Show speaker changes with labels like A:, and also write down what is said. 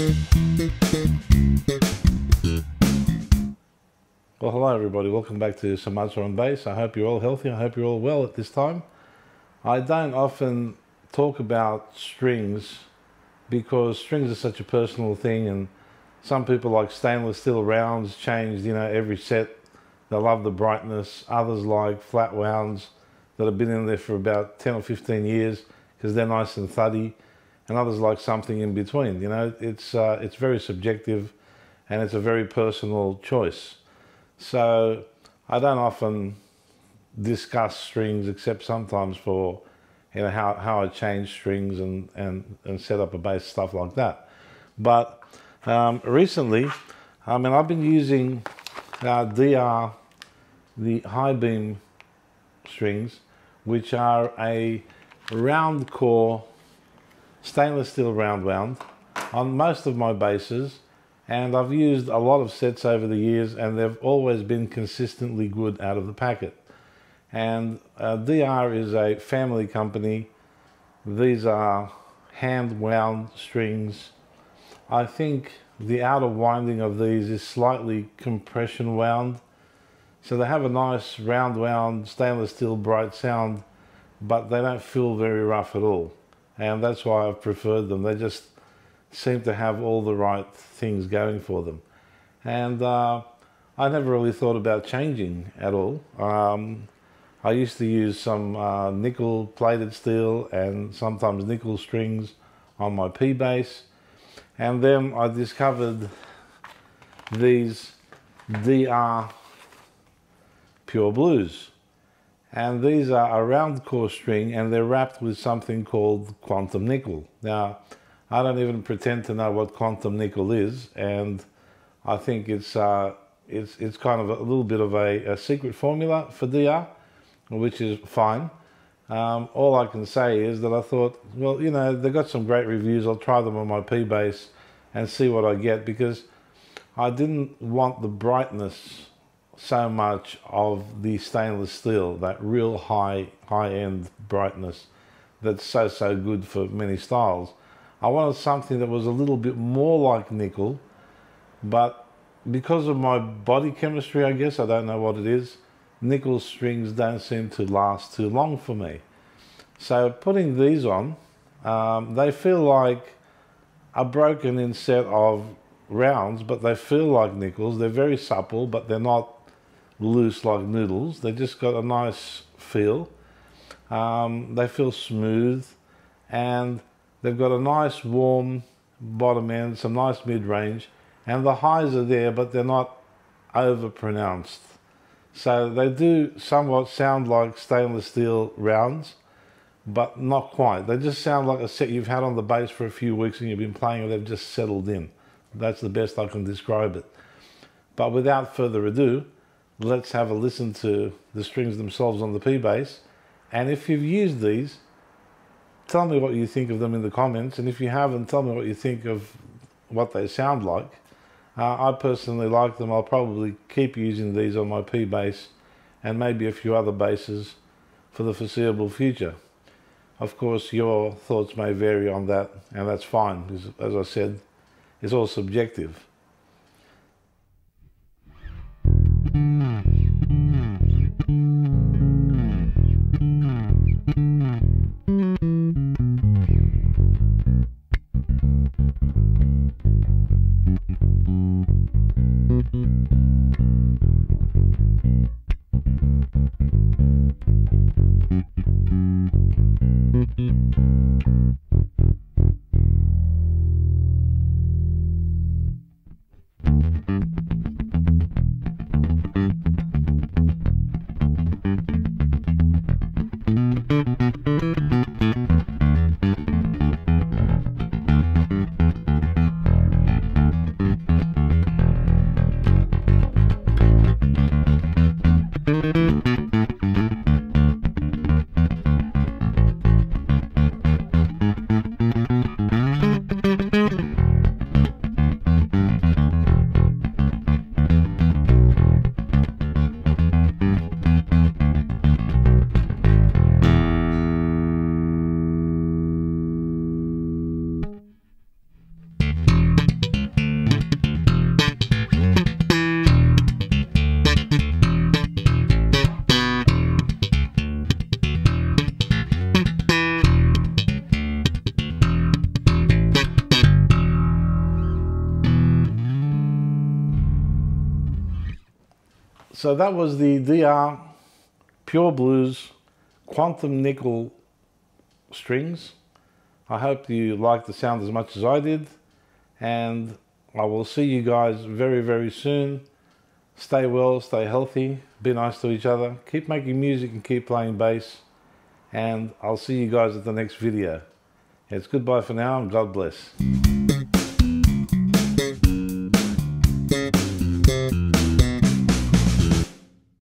A: Well, hello everybody, welcome back to Sumatra on Bass. I hope you're all healthy, I hope you're all well at this time. I don't often talk about strings because strings are such a personal thing, and some people like stainless steel rounds changed, every set. They love the brightness. Others like flat wounds that have been in there for about 10 or 15 years because they're nice and thuddy, and others like something in between. It's very subjective and it's a very personal choice. So I don't often discuss strings except sometimes for how I change strings and set up a bass, stuff like that. But recently, I've been using DR, the high beam strings, which are a round core stainless steel round wound on most of my basses, and I've used a lot of sets over the years and they've always been consistently good out of the packet. And DR is a family company. These are hand wound strings. I think the outer winding of these is slightly compression wound, so they have a nice round wound stainless steel bright sound, but they don't feel very rough at all, and that's why I've preferred them. They just seem to have all the right things going for them, and I never really thought about changing at all. I used to use some nickel plated steel and sometimes nickel strings on my P bass, and then I discovered these DR Pure Blues, and these are a round core string and they're wrapped with something called quantum nickel. Now, I don't even pretend to know what quantum nickel is, and I think it's kind of a little bit of a secret formula for DR, which is fine. All I can say is that I thought, well, they've got some great reviews. I'll try them on my P bass and see what I get, because I didn't want the brightness so much of the stainless steel, that real high-end brightness that's so good for many styles. I wanted something that was a little bit more like nickel, but because of my body chemistry, I guess, I don't know what it is, nickel strings don't seem to last too long for me. So putting these on, they feel like a broken in set of rounds, but they feel like nickels. They're very supple, but they're not loose like noodles. They just got a nice feel. They feel smooth, and they've got a nice warm bottom end, some nice mid-range, and the highs are there, but they're not over pronounced. So they do somewhat sound like stainless steel rounds, but not quite. They just sound like a set you've had on the bass for a few weeks and you've been playing, and they've just settled in. That's the best I can describe it. But without further ado, let's have a listen to the strings themselves on the P bass. And if you've used these, tell me what you think of them in the comments, and if you haven't, tell me what you think of what they sound like. I personally like them. I'll probably keep using these on my P bass and maybe a few other basses for the foreseeable future. Of course, your thoughts may vary on that, and that's fine, because, as I said, it's all subjective. So that was the DR Pure Blues Quantum Nickel strings. I hope you liked the sound as much as I did, and I will see you guys very, very soon. Stay well, stay healthy, be nice to each other, keep making music and keep playing bass, and I'll see you guys at the next video. It's goodbye for now and God bless.